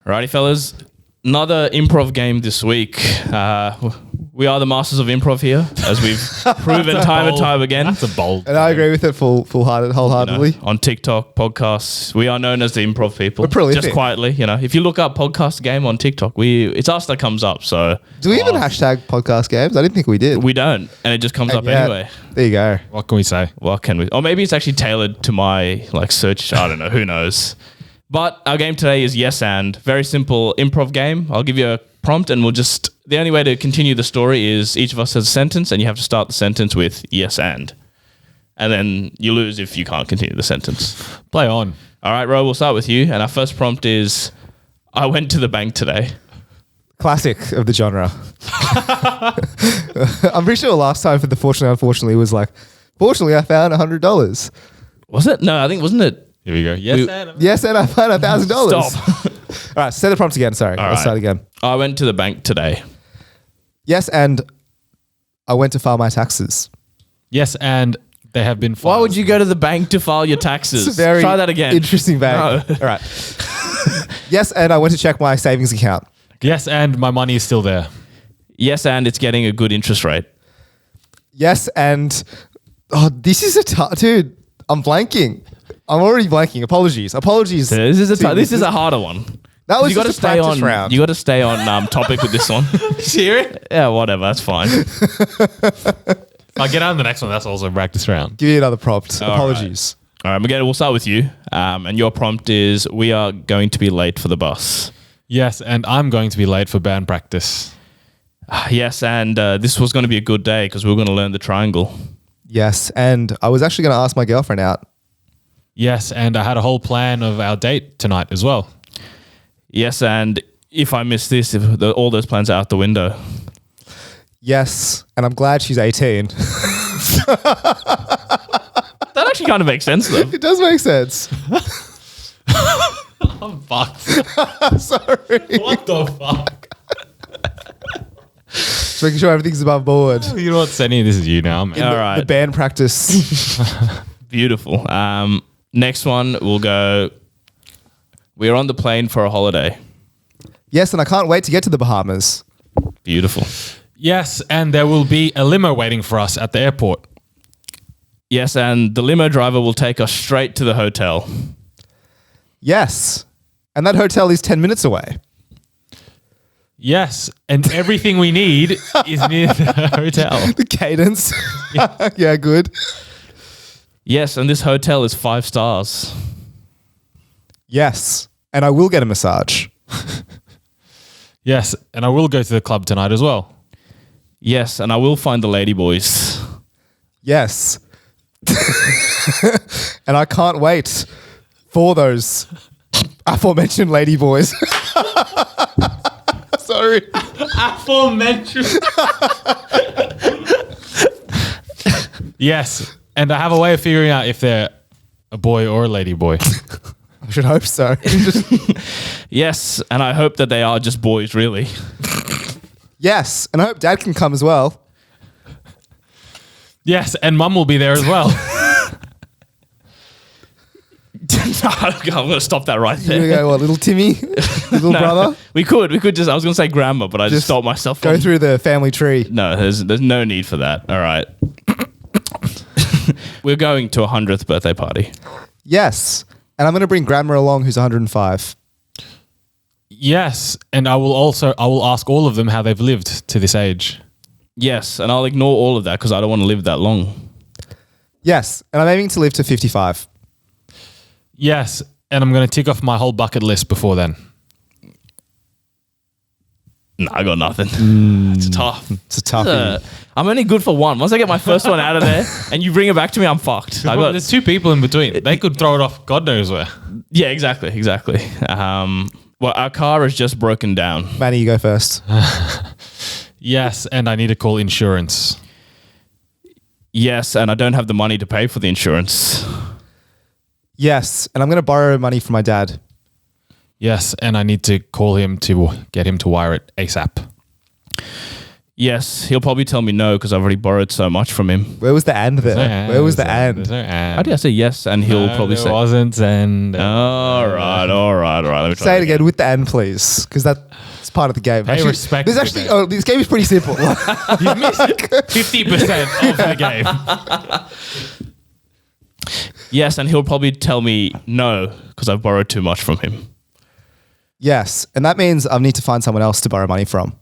Alrighty, fellas. Another improv game this week. We are the masters of improv here, as we've proven time and time again. That's a bold. And I agree with it wholeheartedly. On TikTok, podcasts, we are known as the improv people. We're prolific. Just quietly, if you look up podcast game on TikTok, it's us that comes up. So Do we even hashtag podcast games? I didn't think we did. we don't, and it just comes up Yeah, anyway. There you go. What can we say? What can we? Or maybe it's actually tailored to my search. I don't know. Who knows? But our game today is Yes and. Very simple improv game. I'll give you a prompt and the only way to continue the story is each of us has a sentence and you have to start the sentence with yes and. And then you lose if you can't continue the sentence. Play on. All right, Ro, we'll start with you. And our first prompt is, I went to the bank today. Classic of the genre. I'm pretty sure last time for the fortunately, unfortunately was fortunately I found $100. Was it? No, I think, wasn't it? Here we go. Yes, and I found $1,000. Stop. All right, say the prompt again. Sorry, I'll start again. I went to the bank today. Yes, and I went to file my taxes. Yes, and they have been filed. Why would you go to the bank to file your taxes? It's a very Try that again. interesting bank. No. All right. Yes, and I went to check my savings account. Yes, and my money is still there. Yes, and it's getting a good interest rate. Yes, and this is dude. I'm blanking. I'm already blanking. Apologies. This is a harder one. That was You got to just a stay practice on. round. You got to stay on topic with this one. Serious? Yeah, whatever. That's fine. I'll get on the next one. That's also a practice round. Give me another prompt. All Apologies. All right, Miguel. We'll start with you. And your prompt is: we are going to be late for the bus. Yes, and I'm going to be late for band practice. Yes, and this was going to be a good day because we were going to learn the triangle. Yes, and I was actually going to ask my girlfriend out. Yes, and I had a whole plan of our date tonight as well. Yes, and if I miss this, all those plans are out the window. Yes, and I'm glad she's 18. That actually kind of makes sense, though. It does make sense. I'm fucked. Sorry. What the fuck? Just making sure everything's above board. You know what, Senny? This is you now, man. All right. The band practice. Beautiful. Next one, we'll go. We're on the plane for a holiday. Yes, and I can't wait to get to the Bahamas. Beautiful. Yes, and there will be a limo waiting for us at the airport. Yes, and the limo driver will take us straight to the hotel. Yes, and that hotel is 10 minutes away. Yes, and everything we need is near the hotel. The cadence. Yeah, good. Yes, and this hotel is 5 stars. Yes, and I will get a massage. Yes, and I will go to the club tonight as well. Yes, and I will find the ladyboys. Yes. And I can't wait for those aforementioned ladyboys. Sorry. Aforementioned. Yes, and I have a way of figuring out if they're a boy or a lady boy. I should hope so. Yes, and I hope that they are just boys, really. Yes, and I hope Dad can come as well. Yes, and Mum will be there as well. I'm going to stop that right You're there. gonna go, what, little Timmy? Little brother? We could just, I was going to say grandma, but I just stopped myself. Go through the family tree. No, there's no need for that. All right. We're going to a 100th birthday party. Yes, and I'm going to bring Grandma along who's 105. Yes, and I will ask all of them how they've lived to this age. Yes, and I'll ignore all of that because I don't want to live that long. Yes, and I'm aiming to live to 55. Yes, and I'm going to tick off my whole bucket list before then. No, I got nothing. It's tough. It's a toughie. I'm only good for one. Once I get my first one out of there and you bring it back to me, I'm fucked. There's 2 people in between. They could throw it off God knows where. Yeah, exactly. Well, our car is just broken down. Manny, you go first. Yes, and I need to call insurance. Yes, and I don't have the money to pay for the insurance. Yes, and I'm going to borrow money from my dad. Yes, and I need to call him to get him to wire it ASAP. Yes, he'll probably tell me no because I've already borrowed so much from him. Where was the and there? Where was the and? There's no and. How do I say yes? And he'll probably there say, wasn't and. all right. Let me try Say it again with the and, please, because that's part of the game. Pay respect There's to actually, the game. this game is pretty simple. You missed 50% of the game. yes, and he'll probably tell me no because I've borrowed too much from him. Yes, and that means I need to find someone else to borrow money from.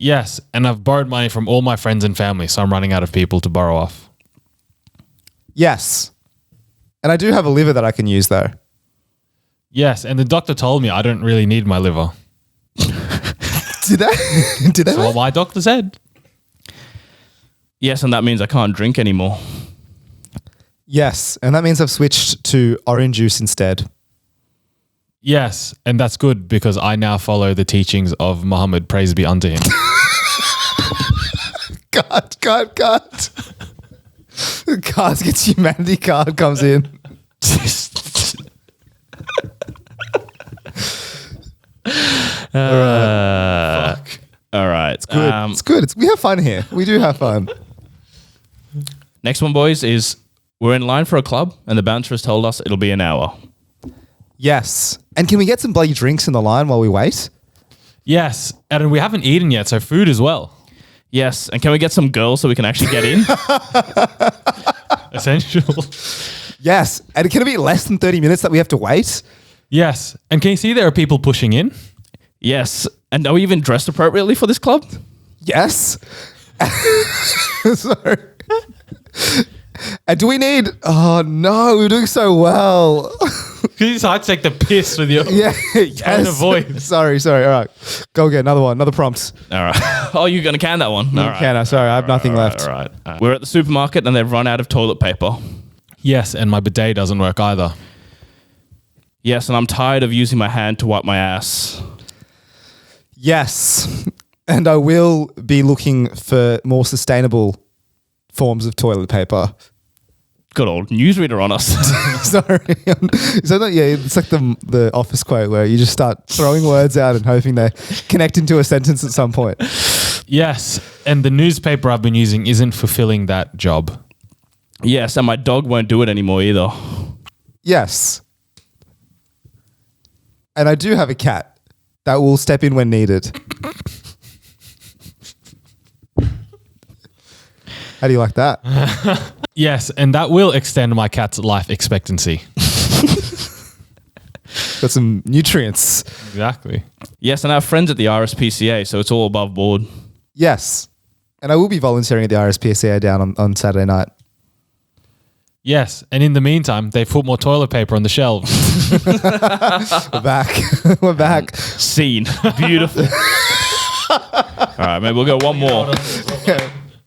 Yes, and I've borrowed money from all my friends and family, so I'm running out of people to borrow off. Yes, and I do have a liver that I can use though. Yes, and the doctor told me I don't really need my liver. Did they? Did they? That's what my doctor said. Yes, and that means I can't drink anymore. Yes, and that means I've switched to orange juice instead. Yes, and that's good because I now follow the teachings of Muhammad, praise be unto him. Card. Cards gets humanity card comes in. All right. It's good. It's good. We have fun here. We do have fun. Next one, boys, is we're in line for a club and the bouncer has told us it'll be an hour. Yes. And can we get some bloody drinks in the line while we wait? Yes, and we haven't eaten yet, so food as well. Yes, and can we get some girls so we can actually get in? Essential. Yes. And can it be less than 30 minutes that we have to wait? Yes, and can you see there are people pushing in? Yes. And are we even dressed appropriately for this club? Yes. Sorry. And do we need... Oh, no. We're doing so well. You decide to take the piss with your Yeah. tone of voice. Sorry. All right. Go get another one. Another prompt. All right. Oh, you're going to can that one? All right. Can I? Sorry. I have nothing left. All right. We're at the supermarket and they've run out of toilet paper. Yes, and my bidet doesn't work either. Yes, and I'm tired of using my hand to wipe my ass. Yes. And I will be looking for more sustainable forms of toilet paper. Good old newsreader on us. Sorry. So that, yeah, it's like the office quote where you just start throwing words out and hoping they connect into a sentence at some point. Yes, and the newspaper I've been using isn't fulfilling that job. Yes, and my dog won't do it anymore either. Yes. And I do have a cat that will step in when needed. How do you like that? Yes, and that will extend my cat's life expectancy. Got some nutrients. Exactly. Yes, and I have friends at the RSPCA, so it's all above board. Yes. And I will be volunteering at the RSPCA down on Saturday night. Yes, and in the meantime, they've put more toilet paper on the shelves. We're back. We're back. Scene. Beautiful. All right, maybe we'll go one more.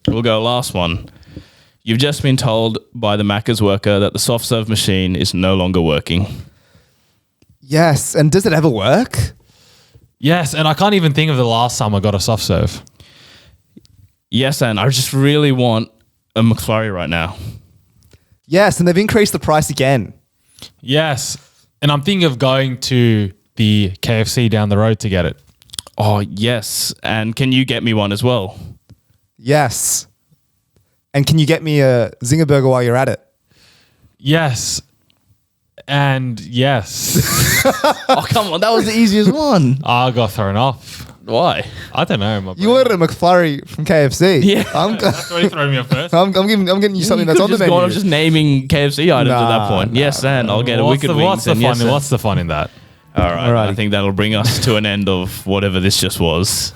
We'll go last one. You've just been told by the Macca's worker that the soft serve machine is no longer working. Yes. And does it ever work? Yes, and I can't even think of the last time I got a soft serve. Yes, and I just really want a McFlurry right now. Yes. And they've increased the price again. Yes, and I'm thinking of going to the KFC down the road to get it. Oh, yes. And can you get me one as well? Yes. And can you get me a Zinger burger while you're at it? Yes, and yes. Oh, come on. That was the easiest one. I got thrown off. Why? I don't know. My You ordered a McFlurry from KFC. Yeah. That's why you threw me off first. I'm getting you something that's on the menu. I'm just naming KFC items at that point. Yes, and I'll get a wicked wings. What's the fun in that? All right. Alrighty. I think that'll bring us to an end of whatever this just was.